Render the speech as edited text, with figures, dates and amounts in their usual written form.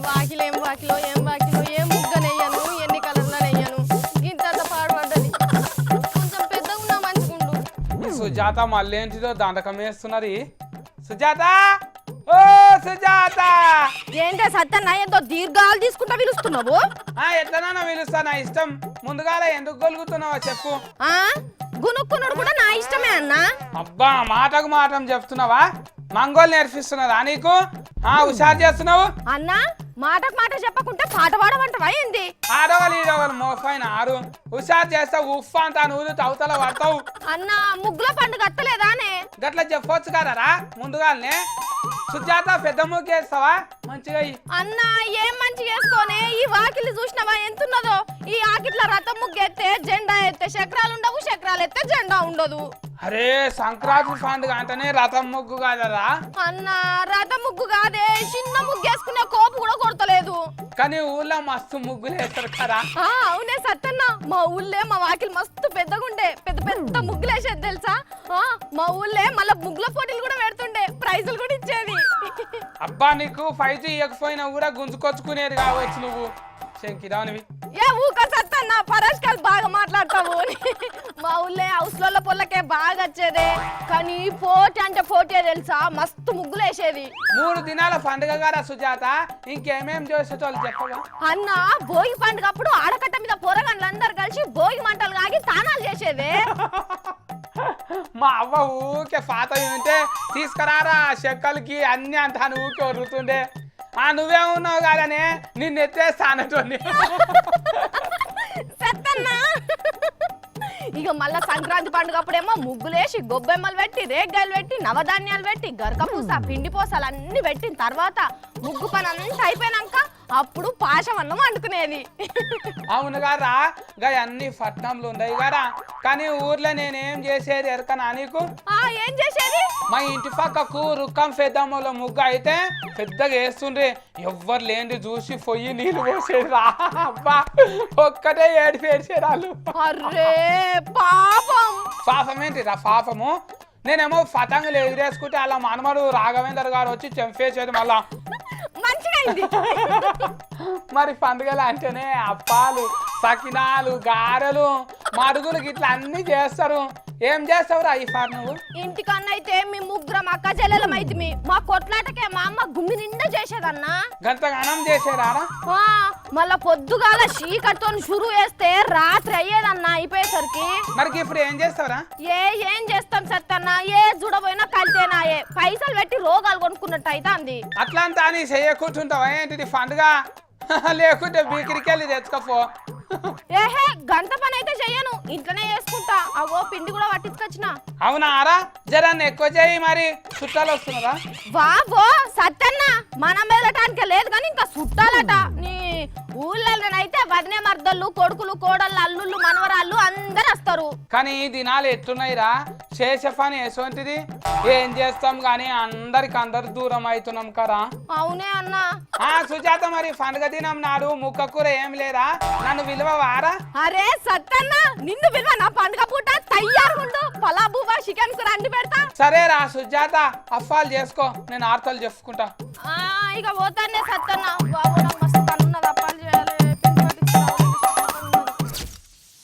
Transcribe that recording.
వాకిలో ఏం ముగ్గనెయ్యను ఎన్ని కలర్లనెయ్యను ఇంత పాడుపడ్డది కొంచెం పెద్దగా ఉన్నా మంచిగుండు. సుజాత మళ్ళీ ఏంటిదో దండకం వేస్తున్నది. సుజాత, ఓ సుజాత! ఏంటే సత్యన్న ఎంతో దీర్ఘాలు తీసుకుంటా పిలుస్తున్నావు? ఎట్లనన్నా పిలుస్తా, నా ఇష్టం. ముందుగాల ఎందుకు గొలుగుతున్నావో చెప్పు. గునుక్కున్నాడు కూడా నా ఇష్టమే అన్నా. అబ్బా, మాటకు మాటం చెప్తున్నావా? మంగోలు నేర్పిస్తున్నదా నీకు? హుషారు చేస్తున్నావు అన్నా. మాటకు మాట చెప్పకుంటే పాట పాడమంటావా ఏంది? ఆడవాళ్ళు ఈడవాళ్ళు మోఫైన ఆరు హుషారు చేస్తావు. ఉఫ్ అంతా నూరు అవతల పడతావు. అన్నా ముగ్గుల పండుగ అత్తలేదానే? గట్లా చెప్పొచ్చు కదరా ముందుగానే. సుజాత, పెద్ద ముగ్గేస్తావా? మంచిగా అన్నా. ఏం మంచిగా వేసుకోనే, ఈ వాకిలి చూసినవా ఎంతున్నదో? ఈ ఆకిట్ల రథం ముగ్గెత్తే జెండా ఎత్తే చక్రాలు ఉండవు, చక్రాలు ఎత్తే జెండా ఉండదు. అరే, సంక్రాంతి పండుగ అంటేనే రథం ముగ్గు కాదరా అన్నా. రథం ముగ్గు కాదే, చిన్న ముగ్గు వేసుకునే కోపు కూడా కొడతలేదు. కానీ ఊళ్ళో మస్తు ముగ్గులు వేస్తారు కదా. అవునే సత్తన్న, మా ఊళ్ళే మా వాకిలి మస్తు పెద్దగుండే, పెద్ద పెద్ద ముగ్గులు వేసేది తెలుసా? మా ఊళ్ళే మళ్ళీ ముగ్గుల పోటీలు కూడా పెడుతుండే, ప్రైజులు కూడా ఇచ్చేది. అబ్బా, నీకు 5G ఇవ్వకపోయినా కూడా గుంజుకొచ్చుకునేది కావచ్చు నువ్వు. శంకిరానివి. ఏ ఊక సత్తన్న, పరాష్కాలు బాగా మాట్లాడతావు. మా ఊళ్ళే హౌస్ల పొల్లకే బాగా వచ్చేదే, కానీ పోటీ అంటే పోటీ తెలుసా, మస్తు ముగ్గులు వేసేది. 3 దినాల పండుగ గారా సుజాత, ఇంకేమేం చేసేటోళ్ళు చెప్పవా? అన్న, భోగి పండుగ అప్పుడు ఆడకట్ట మీద పోరగాళ్ళందరూ కలిసి భోగి మంటలు కాగి తానాలు చేసేదే. మా అవ్వ ఊకే పాత ఉంటే తీసుకురారా చెక్కలకి అన్ని అంతా ఊకే వరుతుండే. నువ్వే ఉన్నావు కాదనే నిన్ను ఎత్తేస్తానటోని. ఇక మళ్ళా సంక్రాంతి పండుగ అప్పుడేమో ముగ్గులేసి గొబ్బెమ్మలు పెట్టి రేగ్గాయలు పెట్టి నవధాన్యాలు పెట్టి గరకపూస పిండి పోసాలు అన్ని పెట్టిన తర్వాత ముగ్గు పని అంతా అయిపోయినాక అప్పుడు పాశమన్నం వండుకునేది. అవును గారా, గా అన్ని పట్నంలో ఉన్నాయి గారా. కానీ ఊర్లో నేనేం చేసేది ఎరకనా నీకు? ఏం చేసేది? మా ఇంటి పక్కకు రుక్కం పెద్దమ్మలో ముగ్గు అయితే పెద్దగా వేస్తుండ్రే, ఎవ్వరు లేని చూసి పొయ్యి నీళ్ళు పోసేది రా. అబ్బా, ఒక్కటే ఏడిపేసేది వాళ్ళు. అర్రే పాపం. పాపం ఏంటిరా పాపము? నేనేమో పతంగులు ఎగిరేసుకుంటే అలా మనమడు రాఘవేందర్ గారు వచ్చి చెంపేసేది మళ్ళా. మరి పండుగలు అంటేనే అప్పాలు, సకినాలు, గారెలు, మడుగులు గిట్లా అన్ని చేస్తారు. ఏం చేస్తావురా ఈ ఫార్ నువ్వు? ఇంటికన్నైతే మీ ముగ్గురం అక్క చెల్లెలం అయితే మా కొట్లాటకే మా అమ్మ గుమ్మి నిండా చేసేదన్నా. గంతగానం చేసేదారా? మళ్ళా పొద్దుగాల చీకటితో షురు వేస్తే రాత్రి అయ్యేదన్నా అయిపోయేసరికి. మరి ఇప్పుడు ఏం చేస్తావురా? ఏం చేస్తాం సత్తన్న, ఏ చూడబోయినా కలితేనాయే, పైసలు పెట్టి రోగాలు కొనుక్కున్నట్టు అయితే. అట్లా అంతా అని చెయ్యకుంటుంటావా ఏంటిది పండుగ? లేకుంటే బీకిరికి వెళ్ళి తెచ్చుకోపో. ఏహే, గంట పని అయితే చెయ్యను, ఇంట్లోనే చేసుకుంటా. అవో పిండి కూడా పట్టించుకొచ్చిన. అవునా రా, జరాన్ని ఎక్కువ చేయి, మరి చుట్టాలు వస్తున్నారా? బాబో సత్తన్న, మనం వెళ్ళటానికి లేదు కానీ ఇంకా చుట్టాలట. నీ ఊళ్ళోనైతే వదినే మర్దళ్ళు, కొడుకులు, కోడళ్ళు, అల్లుళ్ళు, మనవరాళ్ళు అందరు వస్తారు. కానీ ఈ దినాలు ఎట్లున్నాయిరా, చేసే పని ఎసోంటిది. ఏం చేస్తాం గానీ అందరు దూరం అవుతున్నాం కదా. అవునే అన్నా. సుజాత, మరి పండుగ దినం నాడు ముక్క కూర ఏం లేరా? నన్ను విలువవారా? అరే సత్తన్న, నిన్ను విలువ నా పండుగ పూట తయారుగుండు, పలాబువా చికెన్ కూర అండి పెడతా. సరేరా సుజాత, అఫ్ఫాలు చేసుకో, నేను ఆర్తలు చెప్పుకుంటా. ఇక పోతానే సత్తన్న. బాబు మస్తు పనున్నది, అప్పాలు